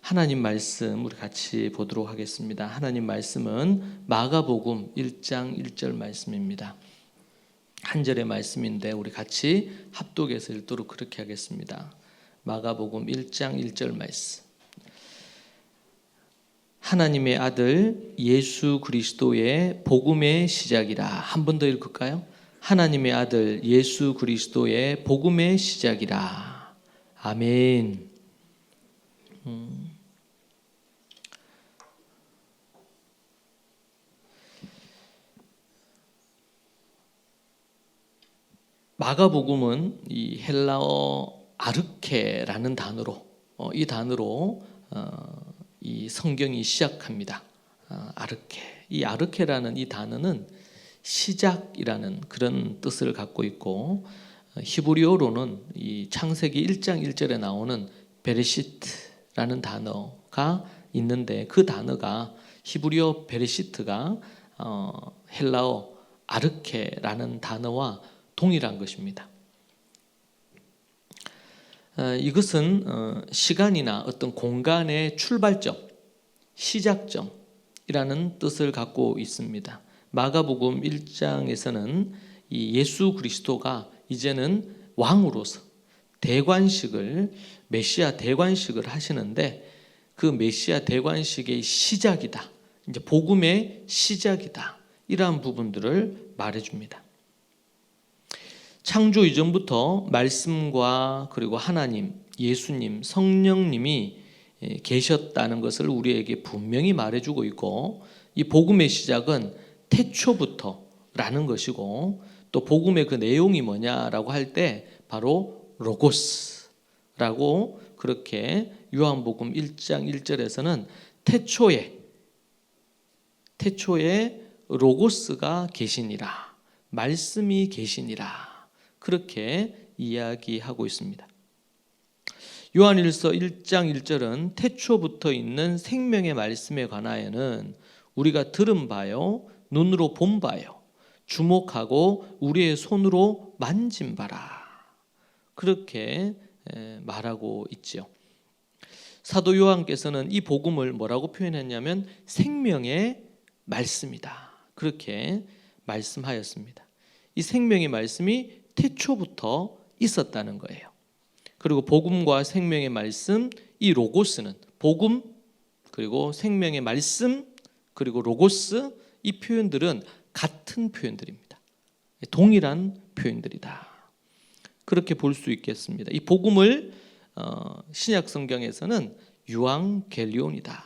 하나님 말씀 우리 같이 보도록 하겠습니다. 하나님 말씀은 마가복음 1장 1절 말씀입니다. 한 절의 말씀인데 우리 같이 합독해서 읽도록 그렇게 하겠습니다. 마가복음 1장 1절 말씀. 하나님의 아들 예수 그리스도의 복음의 시작이라. 한 번 더 읽을까요? 하나님의 아들 예수 그리스도의 복음의 시작이라. 아멘. 마가복음은 이 헬라어 아르케라는 단어로 이 단어로 이 성경이 시작합니다. 아르케. 이 아르케라는 이 단어는 시작이라는 그런 뜻을 갖고 있고, 히브리어로는 이 창세기 1장 1절에 나오는 베레시트라는 단어가 있는데, 그 단어가 히브리어 베레시트가 헬라어 아르케라는 단어와 동일한 것입니다. 이것은 시간이나 어떤 공간의 출발점, 시작점이라는 뜻을 갖고 있습니다. 마가복음 1장에서는 이 예수 그리스도가 이제는 왕으로서 대관식을, 메시아 대관식을 하시는데, 그 메시아 대관식의 시작이다, 이제 복음의 시작이다, 이러한 부분들을 말해줍니다. 창조 이전부터 말씀과 그리고 하나님, 예수님, 성령님이 계셨다는 것을 우리에게 분명히 말해주고 있고, 이 복음의 시작은 태초부터라는 것이고, 또 복음의 그 내용이 뭐냐라고 할 때 바로 로고스라고, 그렇게 요한복음 1장 1절에서는 태초에 로고스가 계시니라, 말씀이 계시니라, 그렇게 이야기하고 있습니다. 요한일서 1장 1절은 태초부터 있는 생명의 말씀에 관하여는 우리가 들은 바요, 눈으로 본 바요, 주목하고 우리의 손으로 만진 바라, 그렇게 말하고 있죠. 사도 요한께서는 이 복음을 뭐라고 표현했냐면 생명의 말씀이다, 그렇게 말씀하였습니다. 이 생명의 말씀이 태초부터 있었다는 거예요. 그리고 복음과 생명의 말씀, 이 로고스는 복음, 그리고 생명의 말씀, 그리고 로고스, 이 표현들은 같은 표현들입니다. 동일한 표현들이다, 그렇게 볼 수 있겠습니다. 이 복음을 신약 성경에서는 유앙겔리온이다,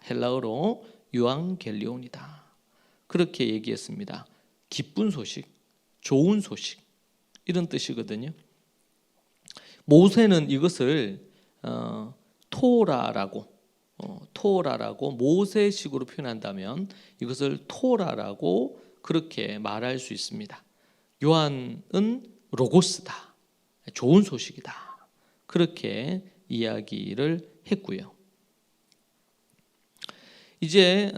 헬라어로 유앙겔리온이다, 그렇게 얘기했습니다. 기쁜 소식, 좋은 소식, 이런 뜻이거든요. 모세는 이것을 토라라고 모세식으로 표현한다면 이것을 토라라고 그렇게 말할 수 있습니다. 요한은 로고스다, 좋은 소식이다, 그렇게 이야기를 했고요. 이제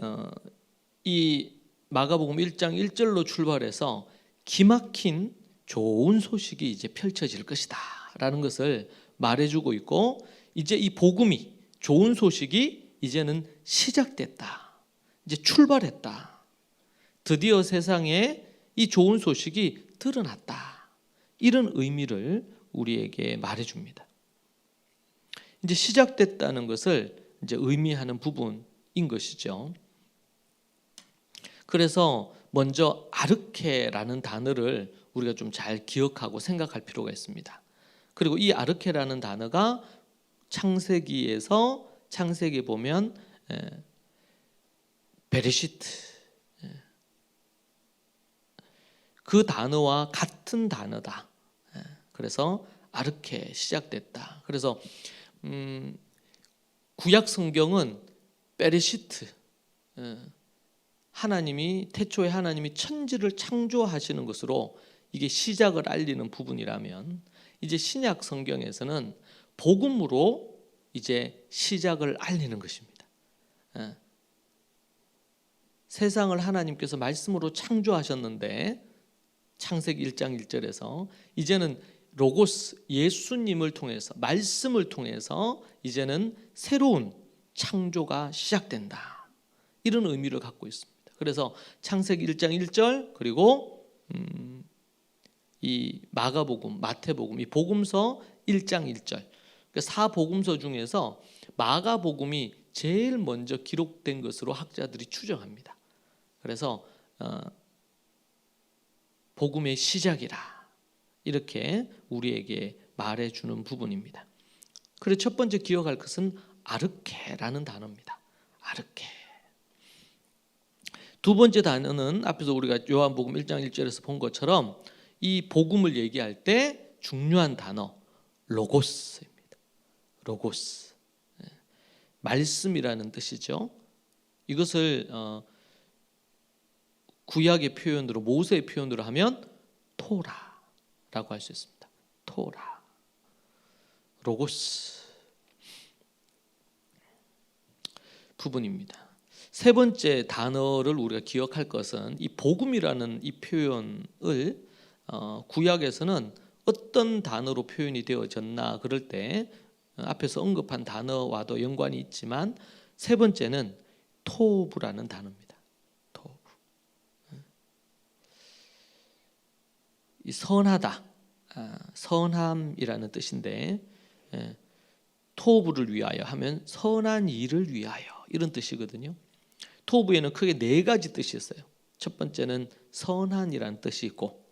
이 마가복음 1장 1절로 출발해서 기막힌 좋은 소식이 이제 펼쳐질 것이다 라는 것을 말해주고 있고, 이제 이 복음이, 좋은 소식이 이제는 시작됐다, 이제 출발했다, 드디어 세상에 이 좋은 소식이 드러났다, 이런 의미를 우리에게 말해줍니다. 이제 시작됐다는 것을 이제 의미하는 부분인 것이죠. 그래서 먼저 아르케라는 단어를 우리가 좀 잘 기억하고 생각할 필요가 있습니다. 그리고 이 아르케라는 단어가 창세기에 보면 베레시트, 그 단어와 같은 단어다. 그래서 아르케, 시작됐다. 그래서 구약 성경은 베레시트, 태초에 하나님이 천지를 창조하시는 것으로 이게 시작을 알리는 부분이라면, 이제 신약 성경에서는 복음으로 이제 시작을 알리는 것입니다. 세상을 하나님께서 말씀으로 창조하셨는데, 창세기 1장 1절에서 이제는 로고스, 예수님을 통해서, 말씀을 통해서 이제는 새로운 창조가 시작된다. 이런 의미를 갖고 있습니다. 그래서 창세기 1장 1절 그리고 이 마가복음, 마태복음, 이 복음서 1장 1절. 그러니까 4복음서 중에서 마가복음이 제일 먼저 기록된 것으로 학자들이 추정합니다. 그래서 복음의 시작이라 이렇게 우리에게 말해주는 부분입니다. 그래서 첫 번째 기억할 것은 아르케라는 단어입니다. 아르케. 두 번째 단어는 앞에서 우리가 요한복음 1장 1절에서 본 것처럼 이 복음을 얘기할 때 중요한 단어 로고스입니다. 로고스. 말씀이라는 뜻이죠. 이것을 구약의 표현으로 모세의 표현으로 하면 토라라고 할 수 있습니다. 토라. 로고스 부분입니다. 세 번째 단어를 우리가 기억할 것은 이 복음이라는 이 표현을 구약에서는 어떤 단어로 표현이 되어졌나 그럴 때 앞에서 언급한 단어와도 연관이 있지만 세 번째는 토브라는 단어입니다. 토브. 이 선하다, 선함이라는 뜻인데 토브를 위하여 하면 선한 일을 위하여 이런 뜻이거든요. 토브에는 크게 네 가지 뜻이 있어요. 첫 번째는 선한이라는 뜻이 있고,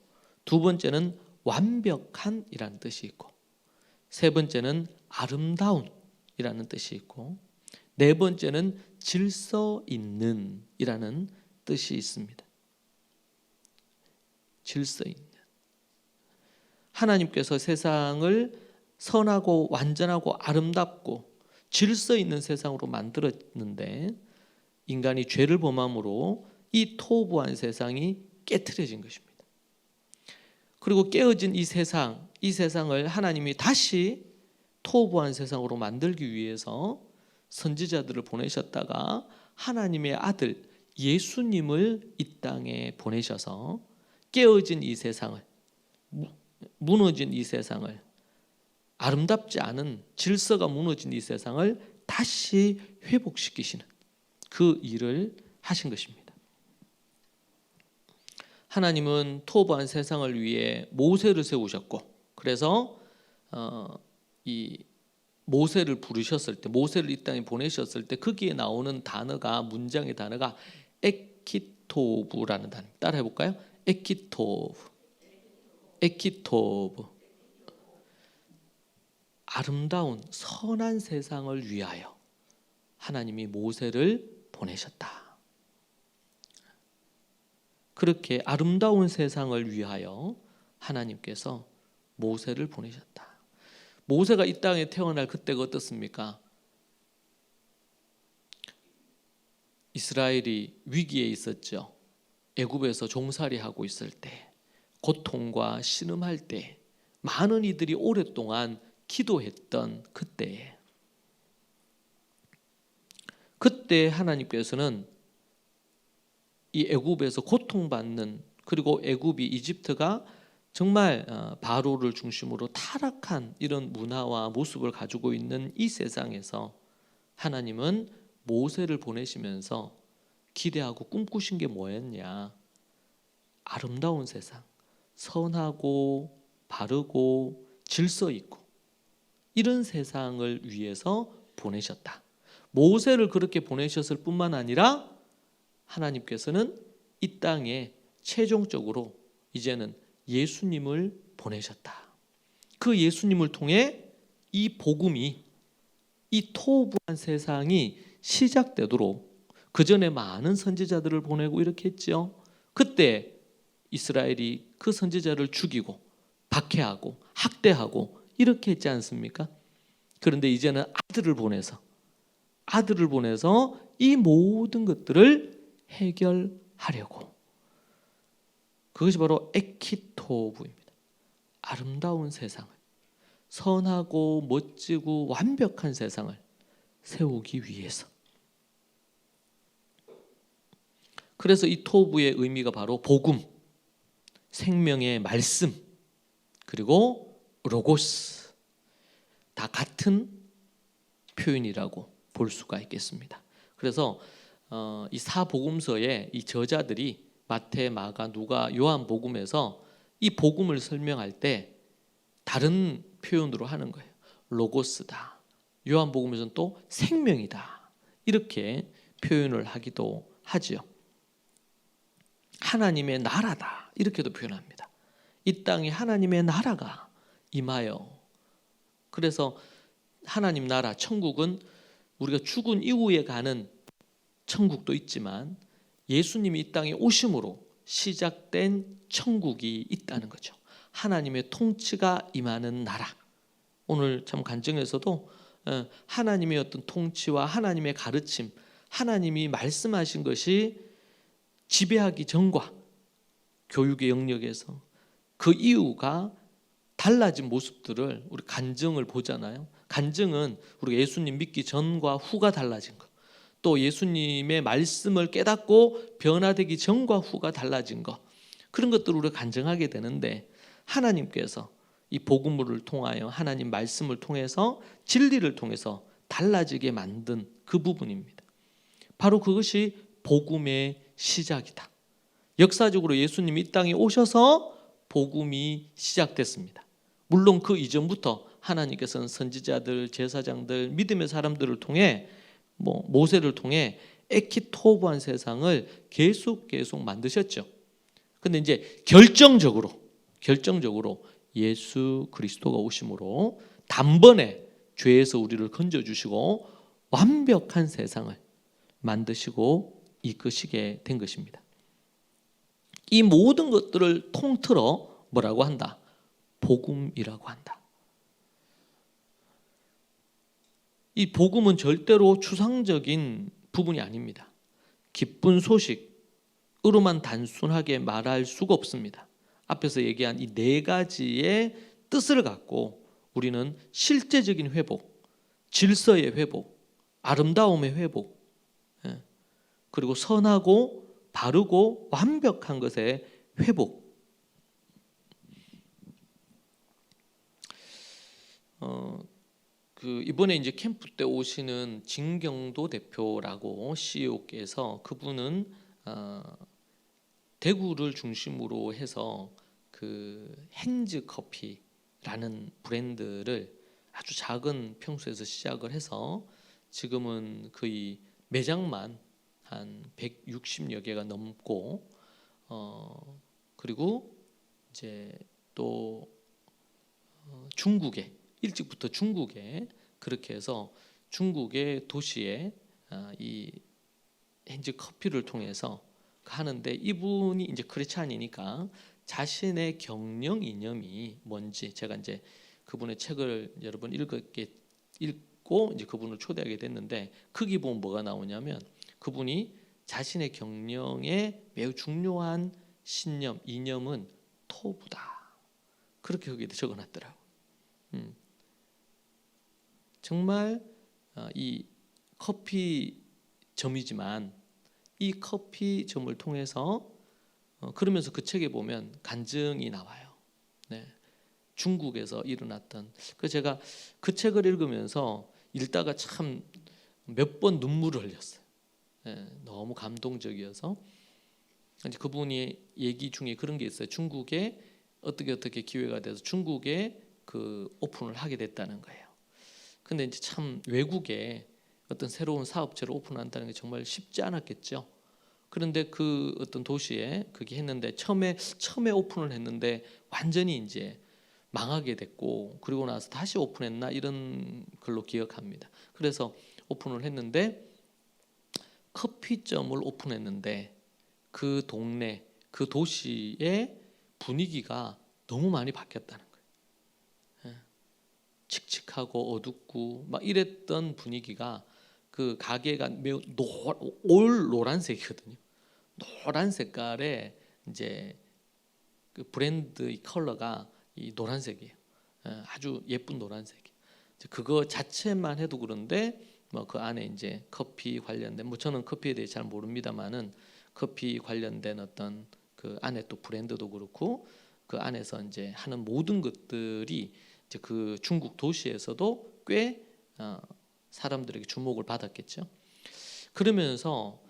두 번째는 완벽한이라는 뜻이 있고, 세 번째는 아름다운이라는 뜻이 있고, 네 번째는 질서 있는이라는 뜻이 있습니다. 질서 있는. 하나님께서 세상을 선하고 완전하고 아름답고 질서 있는 세상으로 만들었는데 인간이 죄를 범함으로 이 토부한 세상이 깨트려진 것입니다. 그리고 깨어진 이 세상을 하나님이 다시 토부한 세상으로 만들기 위해서 선지자들을 보내셨다가 하나님의 아들 예수님을 이 땅에 보내셔서 깨어진 이 세상을, 무너진 이 세상을, 아름답지 않은 질서가 무너진 이 세상을 다시 회복시키시는 그 일을 하신 것입니다. 하나님은 토부한 세상을 위해 모세를 세우셨고, 그래서 이 모세를 부르셨을 때, 모세를 이 땅에 보내셨을 때 거기에 나오는 단어가, 문장의 단어가 에키토브라는 단어. 따라해 볼까요? 에키토브. 에키토브. 아름다운 선한 세상을 위하여 하나님이 모세를 보내셨다. 그렇게 아름다운 세상을 위하여 하나님께서 모세를 보내셨다. 모세가 이 땅에 태어날 그때가 어떻습니까? 이스라엘이 위기에 있었죠. 애굽에서 종살이하고 있을 때, 고통과 신음할 때, 많은 이들이 오랫동안 기도했던 그때에, 그때 하나님께서는 이 애굽에서 고통받는, 그리고 애굽이, 이집트가 정말 바로를 중심으로 타락한 이런 문화와 모습을 가지고 있는 이 세상에서 하나님은 모세를 보내시면서 기대하고 꿈꾸신 게 뭐였냐? 아름다운 세상, 선하고 바르고 질서 있고 이런 세상을 위해서 보내셨다. 모세를 그렇게 보내셨을 뿐만 아니라 하나님께서는 이 땅에 최종적으로 이제는 예수님을 보내셨다. 그 예수님을 통해 이 복음이, 이 토부한 세상이 시작되도록 그 전에 많은 선지자들을 보내고 이렇게 했죠. 그때 이스라엘이 그 선지자를 죽이고 박해하고 학대하고 이렇게 했지 않습니까? 그런데 이제는 아들을 보내서 이 모든 것들을 해결하려고. 그것이 바로 에키토브입니다. 아름다운 세상을, 선하고 멋지고 완벽한 세상을 세우기 위해서. 그래서 이 토부의 의미가 바로 복음, 생명의 말씀, 그리고 로고스, 다 같은 표현이라고 볼 수가 있겠습니다. 그래서 이 사복음서의 이 저자들이 마태, 마가, 누가, 요한복음에서 이 복음을 설명할 때 다른 표현으로 하는 거예요. 로고스다. 요한복음에서는 또 생명이다. 이렇게 표현을 하기도 하지요. 하나님의 나라다. 이렇게도 표현합니다. 이 땅에 하나님의 나라가 임하여. 그래서 하나님 나라, 천국은 우리가 죽은 이후에 가는 천국도 있지만 예수님이 이 땅에 오심으로 시작된 천국이 있다는 거죠. 하나님의 통치가 임하는 나라. 오늘 참 간증에서도 하나님의 어떤 통치와 하나님의 가르침, 하나님이 말씀하신 것이 지배하기 전과 교육의 영역에서 그 이유가 달라진 모습들을 우리 간증을 보잖아요. 간증은 우리가 예수님 믿기 전과 후가 달라진 것, 또 예수님의 말씀을 깨닫고 변화되기 전과 후가 달라진 것, 그런 것들을 우리가 간증하게 되는데 하나님께서 이 복음을 통하여 하나님 말씀을 통해서 진리를 통해서 달라지게 만든 그 부분입니다. 바로 그것이 복음의 시작이다. 역사적으로 예수님이 이 땅에 오셔서 복음이 시작됐습니다. 물론 그 이전부터 하나님께서는 선지자들, 제사장들, 믿음의 사람들을 통해 모세를 통해 에키토브한 세상을 계속 만드셨죠. 근데 이제 결정적으로 예수 그리스도가 오심으로 단번에 죄에서 우리를 건져주시고 완벽한 세상을 만드시고 이끄시게 된 것입니다. 이 모든 것들을 통틀어 뭐라고 한다? 복음이라고 한다. 이 복음은 절대로 추상적인 부분이 아닙니다. 기쁜 소식으로만 단순하게 말할 수가 없습니다. 앞에서 얘기한 이 네 가지의 뜻을 갖고 우리는 실제적인 회복, 질서의 회복, 아름다움의 회복, 그리고 선하고 바르고 완벽한 것의 회복. 이번에 이제 캠프 때 오시는 진경도 대표라고 CEO께서, 그분은 대구를 중심으로 해서 그 핸즈 커피라는 브랜드를 아주 작은 평수에서 시작을 해서 지금은 거의 매장만 한 160여 개가 넘고, 그리고 이제 또 중국에, 일찍부터 중국에 그렇게 해서 중국의 도시에 이 핸즈 커피를 통해서 하는데, 이분이 이제 크리스찬이니까 자신의 경영 이념이 뭔지, 제가 이제 그분의 책을 여러 번 읽고 이제 그분을 초대하게 됐는데, 거기 보면 뭐가 나오냐면 그분이 자신의 경영에 매우 중요한 신념, 이념은 토부다. 그렇게 거기에 적어놨더라고. 정말 이 커피점이지만 이 커피점을 통해서 그러면서 그 책에 보면 간증이 나와요. 네. 중국에서 일어났던, 제가 그 책을 읽으면서 읽다가 참 몇 번 눈물을 흘렸어요. 네. 너무 감동적이어서. 그분이 얘기 중에 그런 게 있어요. 중국에 어떻게 기회가 돼서 중국에 그 오픈을 하게 됐다는 거예요. 근데 이제 참 외국에 어떤 새로운 사업체를 오픈한다는 게 정말 쉽지 않았겠죠. 그런데 그 어떤 도시에 그게 했는데 처음에 오픈을 했는데 완전히 이제 망하게 됐고, 그리고 나서 다시 오픈했나 이런 걸로 기억합니다. 그래서 오픈을 했는데 커피점을 오픈했는데 그 동네, 그 도시의 분위기가 너무 많이 바뀌었다는 거예요. 칙칙하고 어둡고 막 이랬던 분위기가, 그 가게가 매우 올 노란색이거든요. 노란 색깔의 이제 그 브랜드의 컬러가 이 노란색이에요. 아주 예쁜 노란색이에요. 그거 자체만 해도 그런데 그 안에 이제 커피 관련된, 저는 커피에 대해 잘 모릅니다만은 커피 관련된 어떤 그 안에 또 브랜드도 그렇고 그 안에서 이제 하는 모든 것들이 이제 그 중국 도시에서도 꽤 사람들에게 주목을 받았겠죠. 그러면서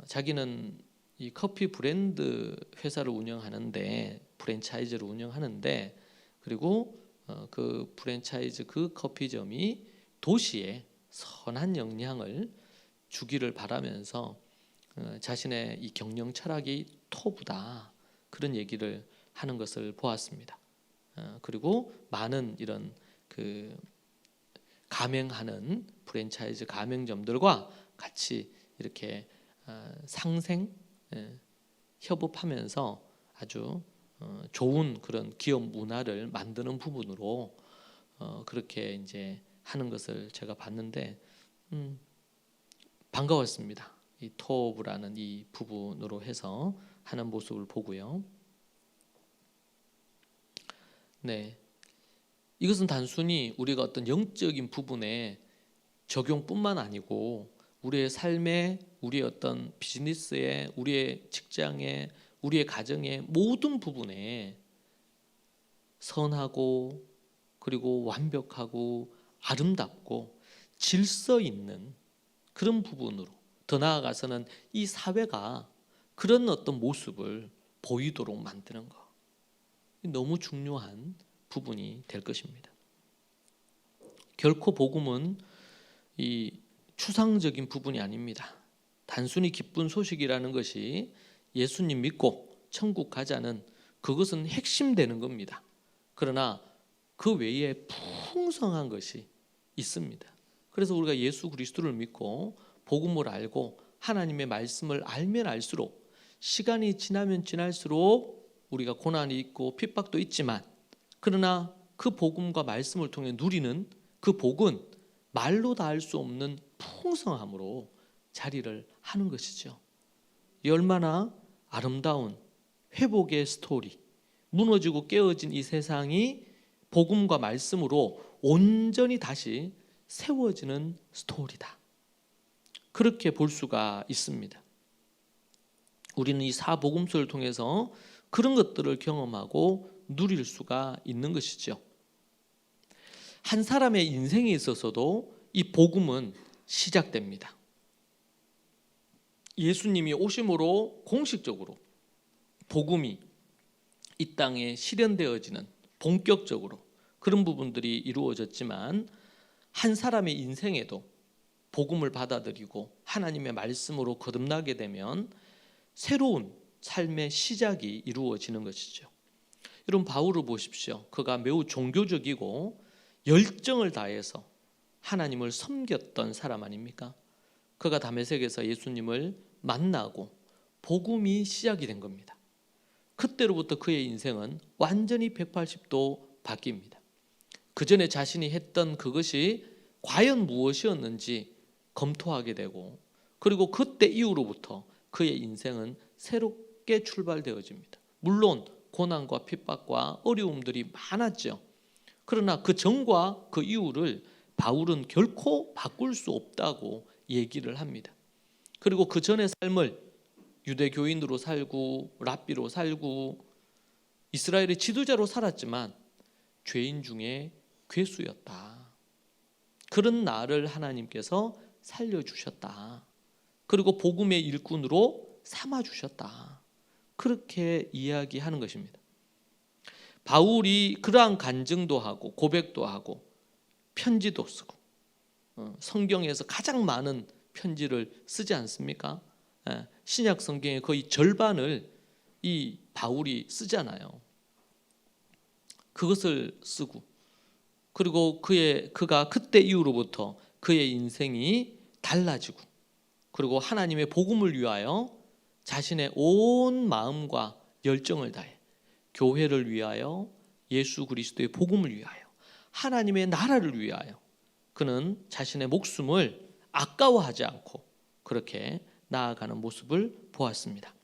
자기는 이 커피 브랜드 회사를 운영하는데, 프랜차이즈를 운영하는데, 그리고 그 프랜차이즈 그 커피점이 도시에 선한 영향을 주기를 바라면서 자신의 이 경영 철학이 토부다, 그런 얘기를 하는 것을 보았습니다. 그리고 많은 이런 그 가맹하는 프랜차이즈 가맹점들과 같이 이렇게 상생 협업하면서 아주 좋은 그런 기업 문화를 만드는 부분으로 그렇게 이제 하는 것을 제가 봤는데 반가웠습니다. 이 토브라는 이 부분으로 해서 하는 모습을 보고요. 네, 이것은 단순히 우리가 어떤 영적인 부분에 적용뿐만 아니고 우리의 삶에, 우리의 어떤 비즈니스에, 우리의 직장에, 우리의 가정의 모든 부분에 선하고 그리고 완벽하고 아름답고 질서 있는 그런 부분으로, 더 나아가서는 이 사회가 그런 어떤 모습을 보이도록 만드는 것, 너무 중요한 부분이 될 것입니다. 결코 복음은 이 추상적인 부분이 아닙니다. 단순히 기쁜 소식이라는 것이 예수님 믿고 천국 가자는, 그것은 핵심되는 겁니다. 그러나 그 외에 풍성한 것이 있습니다. 그래서 우리가 예수 그리스도를 믿고 복음을 알고 하나님의 말씀을 알면 알수록, 시간이 지나면 지날수록 우리가 고난이 있고 핍박도 있지만, 그러나 그 복음과 말씀을 통해 누리는 그 복은 말로 다 할 수 없는 풍성함으로 자리를 하는 것이죠. 이 얼마나 아름다운 회복의 스토리, 무너지고 깨어진 이 세상이 복음과 말씀으로 온전히 다시 세워지는 스토리다, 그렇게 볼 수가 있습니다. 우리는 이 사복음서를 통해서 그런 것들을 경험하고 누릴 수가 있는 것이죠. 한 사람의 인생에 있어서도 이 복음은 시작됩니다. 예수님이 오심으로 공식적으로 복음이 이 땅에 실현되어지는, 본격적으로 그런 부분들이 이루어졌지만, 한 사람의 인생에도 복음을 받아들이고 하나님의 말씀으로 거듭나게 되면 새로운 삶의 시작이 이루어지는 것이죠. 여러분, 바울을 보십시오. 그가 매우 종교적이고 열정을 다해서 하나님을 섬겼던 사람 아닙니까? 그가 다메섹에서 예수님을 만나고 복음이 시작이 된 겁니다. 그때로부터 그의 인생은 완전히 180도 바뀝니다. 그 전에 자신이 했던 그것이 과연 무엇이었는지 검토하게 되고, 그리고 그때 이후로부터 그의 인생은 새롭게 출발되어집니다. 물론 고난과 핍박과 어려움들이 많았죠. 그러나 그 전과 그 이후를 바울은 결코 바꿀 수 없다고 얘기를 합니다. 그리고 그 전의 삶을 유대교인으로 살고 랍비로 살고 이스라엘의 지도자로 살았지만 죄인 중에 괴수였다. 그런 나를 하나님께서 살려주셨다. 그리고 복음의 일꾼으로 삼아주셨다. 그렇게 이야기하는 것입니다. 바울이 그러한 간증도 하고 고백도 하고 편지도 쓰고, 성경에서 가장 많은 편지를 쓰지 않습니까? 신약 성경의 거의 절반을 이 바울이 쓰잖아요. 그것을 쓰고, 그리고 그가 그때 이후로부터 그의 인생이 달라지고, 그리고 하나님의 복음을 위하여 자신의 온 마음과 열정을 다해 교회를 위하여, 예수 그리스도의 복음을 위하여, 하나님의 나라를 위하여 그는 자신의 목숨을 아까워하지 않고 그렇게 나아가는 모습을 보았습니다.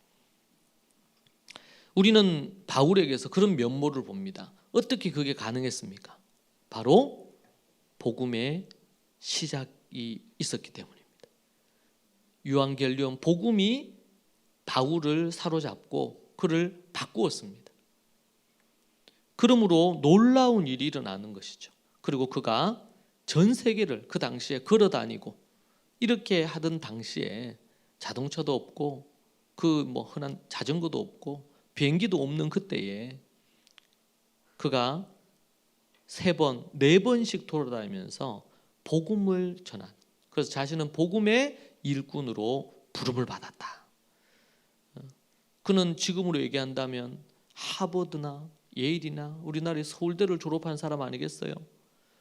우리는 바울에게서 그런 면모를 봅니다. 어떻게 그게 가능했습니까? 바로 복음의 시작이 있었기 때문입니다. 유앙겔리온 복음이 바울을 사로잡고 그를 바꾸었습니다. 그러므로 놀라운 일이 일어나는 것이죠. 그리고 그가 전 세계를 그 당시에 걸어 다니고 이렇게 하던 당시에 자동차도 없고 그 뭐 흔한 자전거도 없고 비행기도 없는 그때에 그가 3번, 4번씩 돌아다니면서 복음을 전한, 그래서 자신은 복음의 일꾼으로 부름을 받았다. 그는 지금으로 얘기한다면 하버드나 예일이나 우리나라의 서울대를 졸업한 사람 아니겠어요?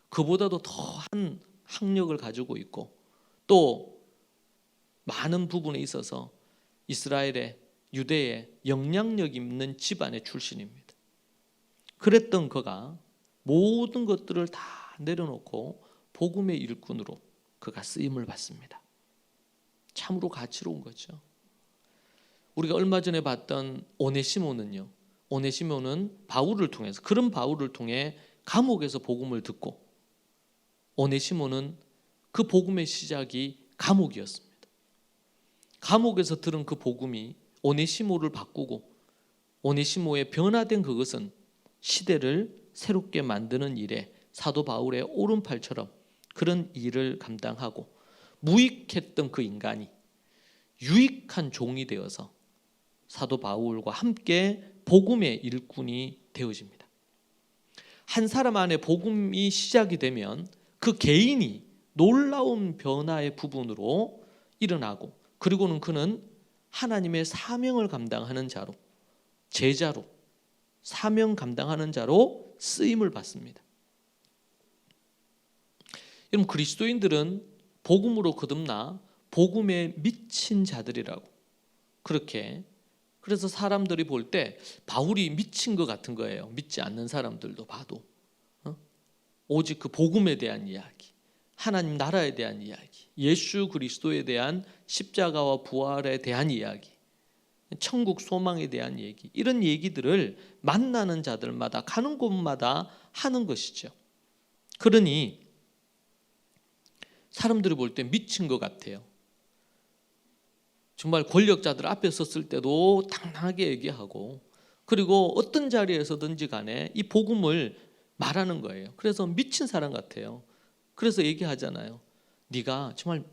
그보다도 더한 학력을 가지고 있고 또 많은 부분에 있어서 이스라엘의 유대의 영향력 있는 집안의 출신입니다. 그랬던 그가 모든 것들을 다 내려놓고 복음의 일꾼으로 그가 쓰임을 받습니다. 참으로 가치로운 거죠. 우리가 얼마 전에 봤던 오네시모는요, 오네시모는 바울을 통해서, 그런 바울을 통해 감옥에서 복음을 듣고, 오네시모는 그 복음의 시작이 감옥이었습니다. 감옥에서 들은 그 복음이 오네시모를 바꾸고 오네시모의 변화된 그것은 시대를 새롭게 만드는 일에 사도 바울의 오른팔처럼 그런 일을 감당하고 무익했던 그 인간이 유익한 종이 되어서 사도 바울과 함께 복음의 일꾼이 되어집니다. 한 사람 안에 복음이 시작이 되면 그 개인이 놀라운 변화의 부분으로 일어나고, 그리고는 그는 하나님의 사명을 감당하는 자로, 제자로, 사명 감당하는 자로 쓰임을 받습니다. 여러분, 그리스도인들은 복음으로 거듭나 복음에 미친 자들이라고, 그렇게, 그래서 사람들이 볼 때 바울이 미친 것 같은 거예요. 믿지 않는 사람들도 봐도 오직 그 복음에 대한 이야기, 하나님 나라에 대한 이야기, 예수 그리스도에 대한 십자가와 부활에 대한 이야기, 천국 소망에 대한 얘기, 이런 얘기들을 만나는 자들마다 가는 곳마다 하는 것이죠. 그러니 사람들이 볼 때 미친 것 같아요. 정말 권력자들 앞에 섰을 때도 당당하게 얘기하고, 그리고 어떤 자리에서든지 간에 이 복음을 말하는 거예요. 그래서 미친 사람 같아요. 그래서 얘기하잖아요. 네가 정말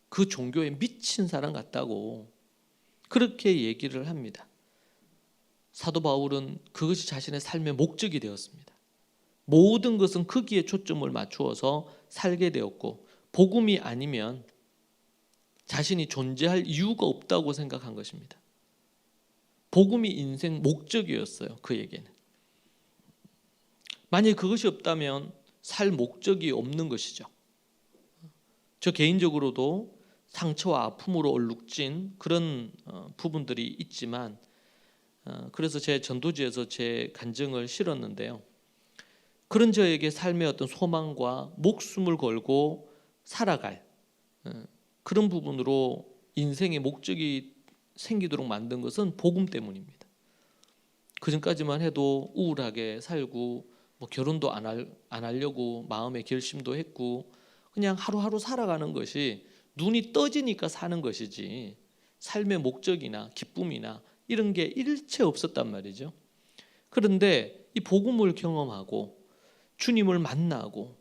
그 종교에 미친 사람 같다고 그렇게 얘기를 합니다. 사도 바울은 그것이 자신의 삶의 목적이 되었습니다. 모든 것은 거기에 초점을 맞추어서 살게 되었고, 복음이 아니면 자신이 존재할 이유가 없다고 생각한 것입니다. 복음이 인생 목적이었어요. 그에게는. 만약에 그것이 없다면 살 목적이 없는 것이죠. 저 개인적으로도 상처와 아픔으로 얼룩진 그런 부분들이 있지만, 그래서 제 전도지에서 제 간증을 실었는데요. 그런 저에게 삶의 어떤 소망과 목숨을 걸고 살아갈 그런 부분으로 인생의 목적이 생기도록 만든 것은 복음 때문입니다. 그전까지만 해도 우울하게 살고 뭐 결혼도 안 하려고 마음의 결심도 했고 그냥 하루하루 살아가는 것이 눈이 떠지니까 사는 것이지 삶의 목적이나 기쁨이나 이런 게 일체 없었단 말이죠. 그런데 이 복음을 경험하고 주님을 만나고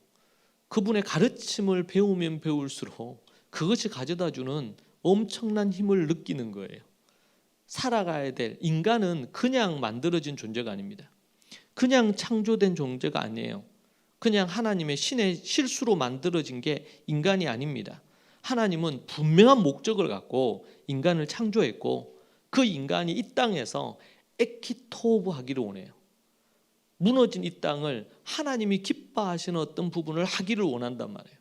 그분의 가르침을 배우면 배울수록 그것이 가져다주는 엄청난 힘을 느끼는 거예요. 살아가야 될 인간은 그냥 만들어진 존재가 아닙니다. 그냥 창조된 존재가 아니에요. 그냥 하나님의 신의 실수로 만들어진 게 인간이 아닙니다. 하나님은 분명한 목적을 갖고 인간을 창조했고 그 인간이 이 땅에서 에키토브 하기를 원해요. 무너진 이 땅을 하나님이 기뻐하시는 어떤 부분을 하기를 원한단 말이에요.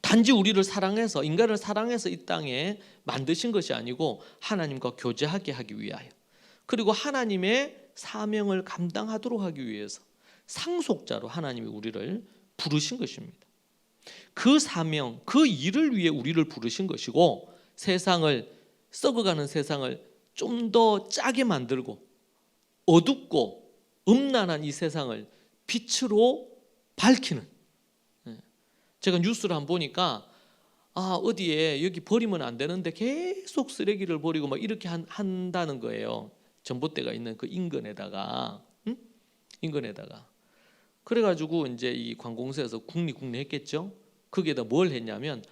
단지 우리를 사랑해서, 인간을 사랑해서 이 땅에 만드신 것이 아니고 하나님과 교제하게 하기 위하여, 그리고 하나님의 사명을 감당하도록 하기 위해서 상속자로 하나님이 우리를 부르신 것입니다. 그 사명, 그 일을 위해 우리를 부르신 것이고, 세상을, 썩어가는 세상을 좀 더 짜게 만들고 어둡고 음란한 이 세상을 빛으로 밝히는, 제가 뉴스를 한번 보니까 어디에 여기 버리면 안 되는데 계속 쓰레기를 버리고 막 이렇게 한다는 거예요. 전봇대가 있는 그 인근에다가. 그래가지고 이제 이 관공서에서 국리국내 했겠죠. 거기에다 뭘 했냐면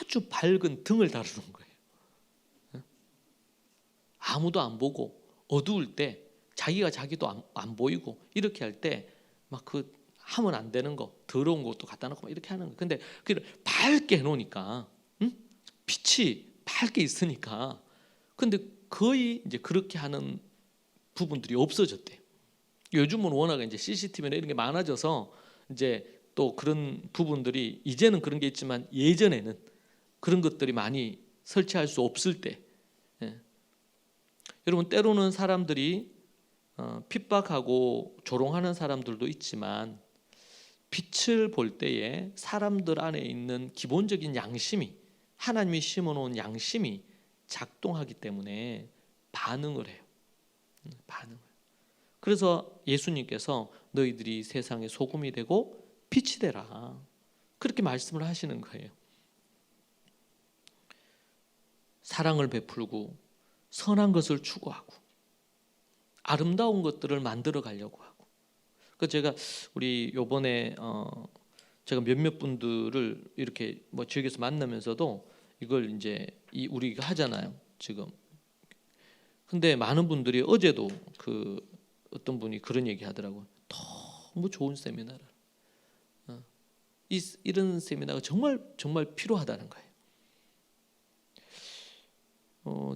아주 밝은 등을 다루는 거예요. 아무도 안 보고 어두울 때 자기도 안 보이고 이렇게 할 때 막 그 하면 안 되는 거, 더러운 것도 갖다 놓고 막 이렇게 하는 거. 근데 그걸 밝게 해놓으니까, 빛이 밝게 있으니까. 근데 거의 이제 그렇게 하는 부분들이 없어졌대요. 요즘은 워낙 이제 CCTV나 이런 게 많아져서 이제 또 그런 부분들이, 이제는 그런 게 있지만 예전에는 그런 것들이 많이 설치할 수 없을 때, 여러분 때로는 사람들이 핍박하고 조롱하는 사람들도 있지만 빛을 볼 때에 사람들 안에 있는 기본적인 양심이, 하나님이 심어놓은 양심이 작동하기 때문에 반응을 해요. 반응을. 그래서 예수님께서 너희들이 세상의 소금이 되고 빛이 되라, 그렇게 말씀을 하시는 거예요. 사랑을 베풀고 선한 것을 추구하고 아름다운 것들을 만들어 가려고 하고. 그 제가 우리 요번에 제가 몇몇 분들을 이렇게 뭐 지역에서 만나면서도 이걸 이제 우리가 하잖아요 지금. 근데 많은 분들이 어제도 그 어떤 분이 그런 얘기 하더라고요. 너무 좋은 세미나를, 이런 세미나가 정말 필요하다는 거예요.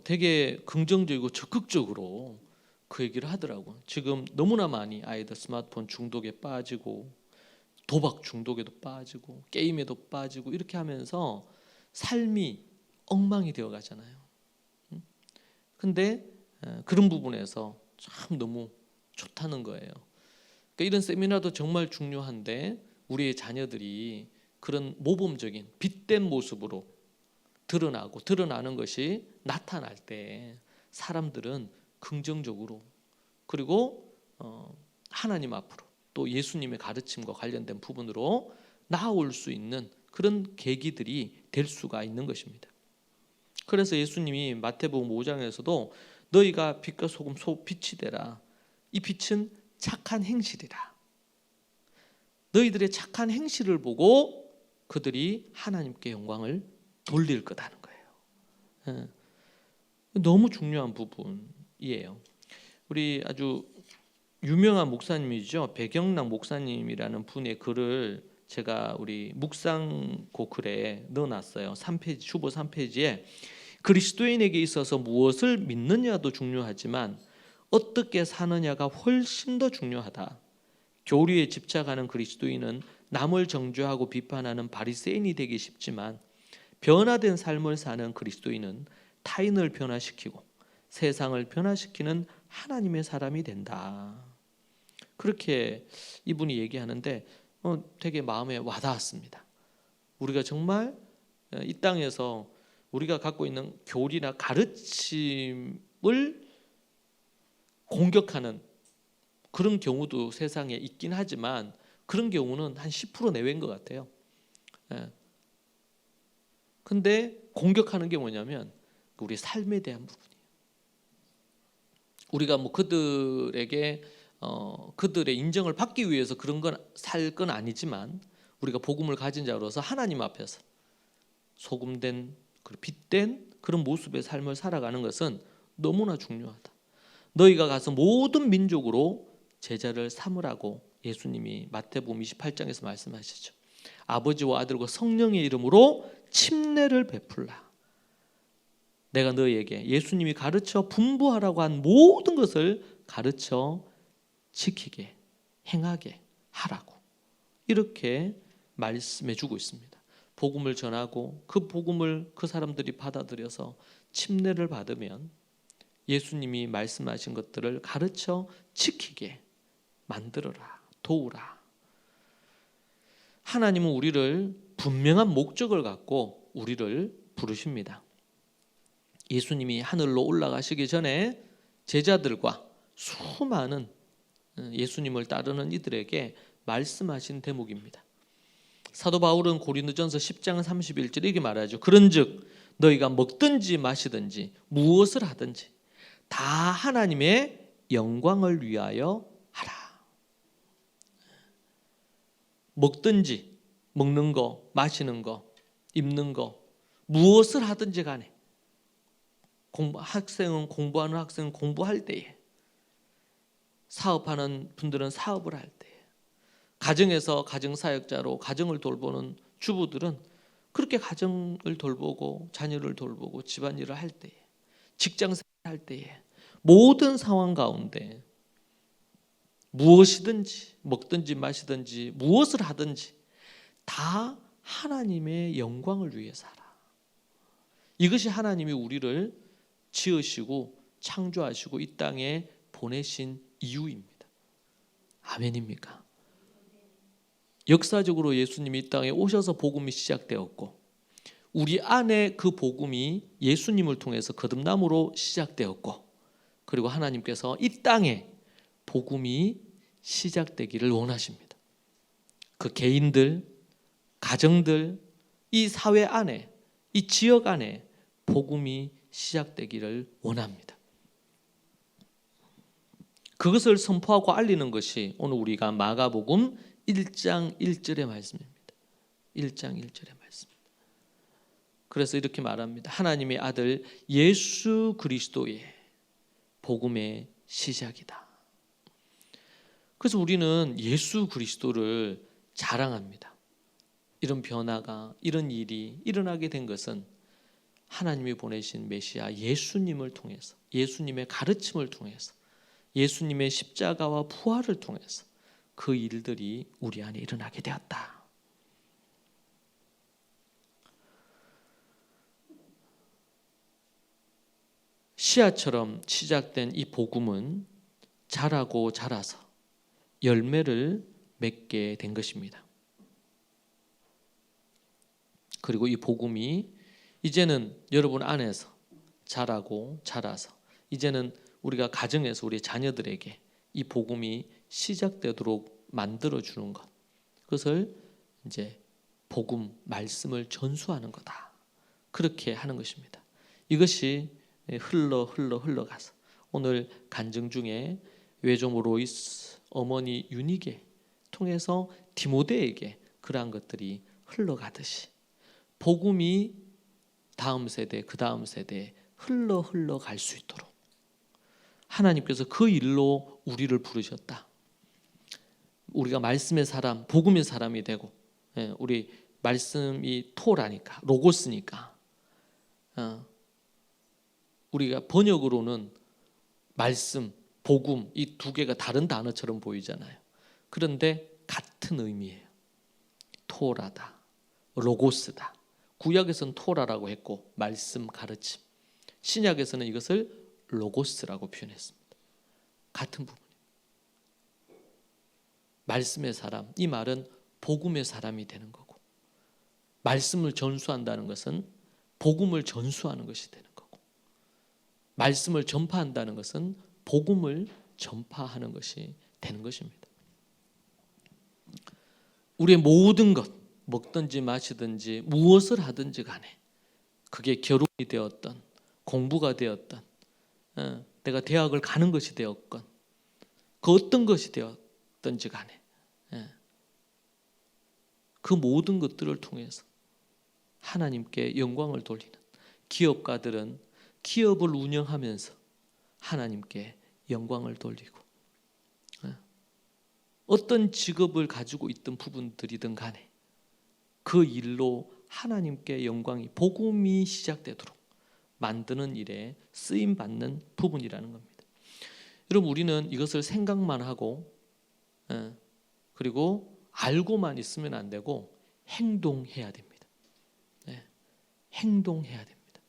되게 긍정적이고 적극적으로 그 얘기를 하더라고요. 지금 너무나 많이 아이들 스마트폰 중독에 빠지고 도박 중독에도 빠지고 게임에도 빠지고 이렇게 하면서 삶이 엉망이 되어 가잖아요. 근데 그런 부분에서 참 너무 좋다는 거예요. 그러니까 이런 세미나도 정말 중요한데 우리의 자녀들이 그런 모범적인 빛된 모습으로 드러나는 것이 나타날 때 사람들은 긍정적으로, 그리고 하나님 앞으로 또 예수님의 가르침과 관련된 부분으로 나아올 수 있는 그런 계기들이 될 수가 있는 것입니다. 그래서 예수님이 마태복음 5장에서도 너희가 빛과 소금 빛이 되라, 이 빛은 착한 행실이라, 너희들의 착한 행실을 보고 그들이 하나님께 영광을 돌릴 거다는 거예요. 너무 중요한 부분이에요. 우리 아주 유명한 목사님이죠, 배경락 목사님이라는 분의 글을 제가 우리 묵상고 글에 넣어놨어요. 3페이지, 주보 3페이지에 그리스도인에게 있어서 무엇을 믿느냐도 중요하지만 어떻게 사느냐가 훨씬 더 중요하다. 교리에 집착하는 그리스도인은 남을 정죄하고 비판하는 바리새인이 되기 쉽지만 변화된 삶을 사는 그리스도인은 타인을 변화시키고 세상을 변화시키는 하나님의 사람이 된다. 그렇게 이분이 얘기하는데 되게 마음에 와닿았습니다. 우리가 정말 이 땅에서 우리가 갖고 있는 교리나 가르침을 공격하는 그런 경우도 세상에 있긴 하지만 그런 경우는 한 10% 내외인 것 같아요. 근데 공격하는 게 뭐냐면 우리 삶에 대한 부분이에요. 우리가 뭐 그들에게 그들의 인정을 받기 위해서 그런 건 살 건 아니지만 우리가 복음을 가진 자로서 하나님 앞에서 소금된 빛된 그런 모습의 삶을 살아가는 것은 너무나 중요하다. 너희가 가서 모든 민족으로 제자를 삼으라고 예수님이 마태복음 28장에서 말씀하시죠. 아버지와 아들과 성령의 이름으로 침례를 베풀라. 내가 너희에게 예수님이 가르쳐 분부하라고 한 모든 것을 가르쳐 지키게, 행하게 하라고, 이렇게 말씀해 주고 있습니다. 복음을 전하고 그 복음을 그 사람들이 받아들여서 침례를 받으면 예수님이 말씀하신 것들을 가르쳐 지키게 만들어라, 도우라. 하나님은 우리를 분명한 목적을 갖고 우리를 부르십니다. 예수님이 하늘로 올라가시기 전에 제자들과 수많은 예수님을 따르는 이들에게 말씀하신 대목입니다. 사도 바울은 고린도전서 10장 31절 이렇게 말하죠. 그런즉 너희가 먹든지 마시든지 무엇을 하든지 다 하나님의 영광을 위하여 하라. 먹든지, 먹는 거, 마시는 거, 입는 거, 무엇을 하든지 간에 학생은 공부하는 학생은 공부할 때에, 사업하는 분들은 사업을 할 때에, 가정에서 가정사역자로 가정을 돌보는 주부들은 그렇게 가정을 돌보고 자녀를 돌보고 집안일을 할 때에, 직장생활 할 때에, 모든 상황 가운데 무엇이든지 먹든지 마시든지 무엇을 하든지 다 하나님의 영광을 위해 살아. 이것이 하나님이 우리를 지으시고 창조하시고 이 땅에 보내신 이유입니다. 아멘입니까? 역사적으로 예수님이 이 땅에 오셔서 복음이 시작되었고, 우리 안에 그 복음이 예수님을 통해서 거듭남으로 시작되었고, 그리고 하나님께서 이 땅에 복음이 시작되기를 원하십니다. 그 개인들, 가정들, 이 사회 안에, 이 지역 안에 복음이 시작되기를 원합니다. 그것을 선포하고 알리는 것이 오늘 우리가 마가복음 1장 1절의 말씀입니다. 1장 1절의 말씀. 그래서 이렇게 말합니다. 하나님의 아들 예수 그리스도의 복음의 시작이다. 그래서 우리는 예수 그리스도를 자랑합니다. 이런 변화가, 이런 일이 일어나게 된 것은 하나님이 보내신 메시아 예수님을 통해서, 예수님의 가르침을 통해서, 예수님의 십자가와 부활을 통해서 그 일들이 우리 안에 일어나게 되었다. 씨앗처럼 시작된 이 복음은 자라고 자라서 열매를 맺게 된 것입니다. 그리고 이 복음이 이제는 여러분 안에서 자라고 자라서 이제는 우리가 가정에서 우리 자녀들에게 이 복음이 시작되도록 만들어주는 것, 그것을 이제 복음, 말씀을 전수하는 거다. 그렇게 하는 것입니다. 이것이 흘러가서 오늘 간증 중에 외조모 로이스, 어머니 유닉에 통해서 디모데에게 그러한 것들이 흘러가듯이 복음이 다음 세대, 그 다음 세대에 흘러갈 수 있도록 하나님께서 그 일로 우리를 부르셨다. 우리가 말씀의 사람, 복음의 사람이 되고, 우리 말씀이 토라니까, 로고스니까, 우리가 번역으로는 말씀, 복음 이 두 개가 다른 단어처럼 보이잖아요. 그런데 같은 의미예요. 토라다, 로고스다. 구약에서는 토라라고 했고 말씀, 가르침. 신약에서는 이것을 로고스라고 표현했습니다. 같은 부분입니다. 말씀의 사람, 이 말은 복음의 사람이 되는 거고, 말씀을 전수한다는 것은 복음을 전수하는 것이 되는 거고, 말씀을 전파한다는 것은 복음을 전파하는 것이 되는 것입니다. 우리의 모든 것, 먹든지 마시든지 무엇을 하든지 간에, 그게 결혼이 되었던, 공부가 되었던, 내가 대학을 가는 것이 되었건, 그 어떤 것이 되었든지 간에, 그 모든 것들을 통해서 하나님께 영광을 돌리는, 기업가들은 기업을 운영하면서 하나님께 영광을 돌리고, 어떤 직업을 가지고 있던 부분들이든 간에 그 일로 하나님께 영광이, 복음이 시작되도록 만드는 일에 쓰임받는 부분이라는 겁니다. 여러분, 우리는 이것을 생각만 하고 그리고 알고만 있으면 안 되고 행동해야 됩니다. 행동해야 됩니다.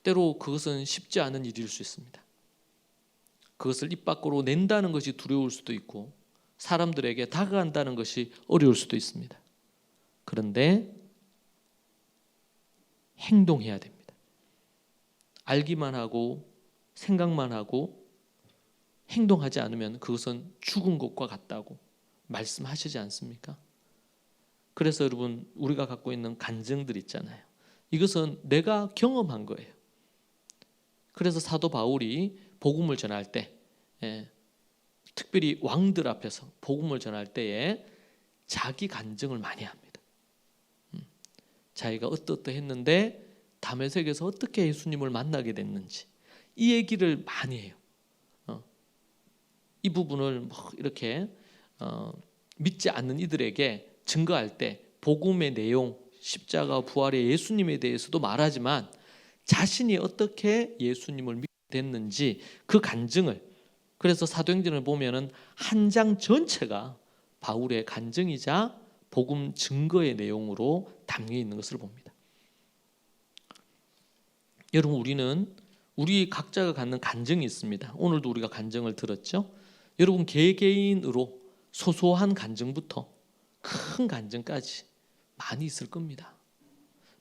때로 그것은 쉽지 않은 일일 수 있습니다. 그것을 입 밖으로 낸다는 것이 두려울 수도 있고 사람들에게 다가간다는 것이 어려울 수도 있습니다. 그런데 행동해야 됩니다. 알기만 하고 생각만 하고 행동하지 않으면 그것은 죽은 것과 같다고 말씀하시지 않습니까? 그래서 여러분, 우리가 갖고 있는 간증들 있잖아요. 이것은 내가 경험한 거예요. 그래서 사도 바울이 복음을 전할 때, 특별히 왕들 앞에서 복음을 전할 때에 자기 간증을 많이 합니다. 자기가 어떠했는데 다메섹에서 어떻게 예수님을 만나게 됐는지 이 얘기를 많이 해요. 이 부분을 이렇게 믿지 않는 이들에게 증거할 때 복음의 내용, 십자가 부활의 예수님에 대해서도 말하지만 자신이 어떻게 예수님을 믿게 됐는지 그 간증을, 그래서 사도행전을 보면은 한 장 전체가 바울의 간증이자 복음 증거의 내용으로 담겨 있는 것을 봅니다. 여러분, 우리 각자가 갖는 간증이 있습니다. 오늘도 우리가 간증을 들었죠. 여러분, 개개인으로 소소한 간증부터 큰 간증까지 많이 있을 겁니다.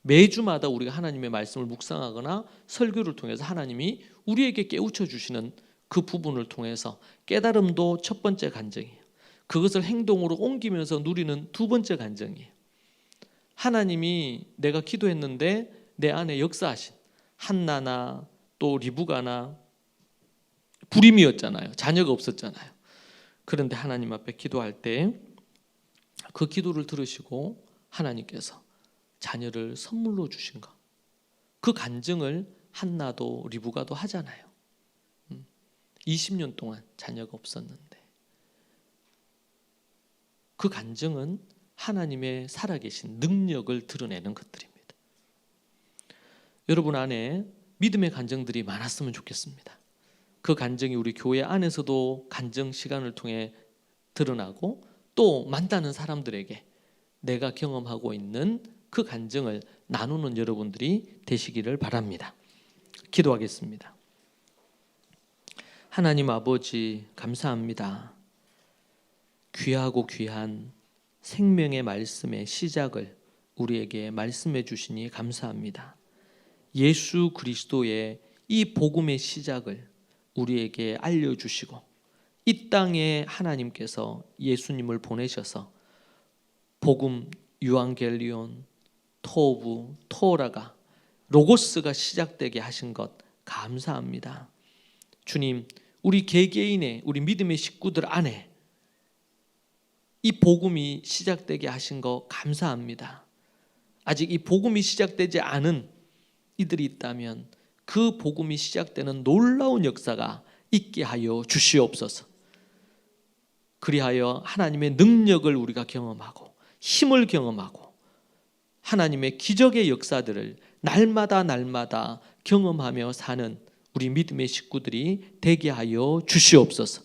매주마다 우리가 하나님의 말씀을 묵상하거나 설교를 통해서 하나님이 우리에게 깨우쳐 주시는 그 부분을 통해서 깨달음도 첫 번째 간증이에요. 그것을 행동으로 옮기면서 누리는 두 번째 간증이에요. 하나님이 내가 기도했는데 내 안에 역사하신 한나나 또 리브가나 불임이었잖아요. 자녀가 없었잖아요. 그런데 하나님 앞에 기도할 때 그 기도를 들으시고 하나님께서 자녀를 선물로 주신 것, 그 간증을 한나도 리브가도 하잖아요. 20년 동안 자녀가 없었는데 그 간증은 하나님의 살아계신 능력을 드러내는 것들입니다. 여러분 안에 믿음의 간증들이 많았으면 좋겠습니다. 그 간증이 우리 교회 안에서도 간증 시간을 통해 드러나고 또 만나는 사람들에게 내가 경험하고 있는 그 간증을 나누는 여러분들이 되시기를 바랍니다. 기도하겠습니다. 하나님 아버지, 감사합니다. 귀하고 귀한 생명의 말씀의 시작을 우리에게 말씀해 주시니 감사합니다. 예수 그리스도의 이 복음의 시작을 우리에게 알려주시고 이 땅에 하나님께서 예수님을 보내셔서 복음, 유앙겔리온, 토부, 토라가 로고스가 시작되게 하신 것 감사합니다. 주님, 우리 개개인의 우리 믿음의 식구들 안에 이 복음이 시작되게 하신 것 감사합니다. 아직 이 복음이 시작되지 않은 이들이 있다면 그 복음이 시작되는 놀라운 역사가 있게 하여 주시옵소서. 그리하여 하나님의 능력을 우리가 경험하고 힘을 경험하고 하나님의 기적의 역사들을 날마다 경험하며 사는 우리 믿음의 식구들이 되게 하여 주시옵소서.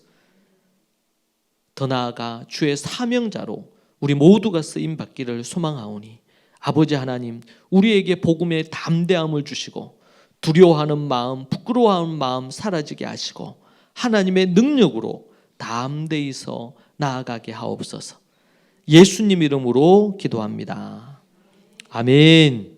더 나아가 주의 사명자로 우리 모두가 쓰임받기를 소망하오니 아버지 하나님, 우리에게 복음의 담대함을 주시고 두려워하는 마음, 부끄러워하는 마음 사라지게 하시고 하나님의 능력으로 담대히서 나아가게 하옵소서. 예수님 이름으로 기도합니다. 아멘.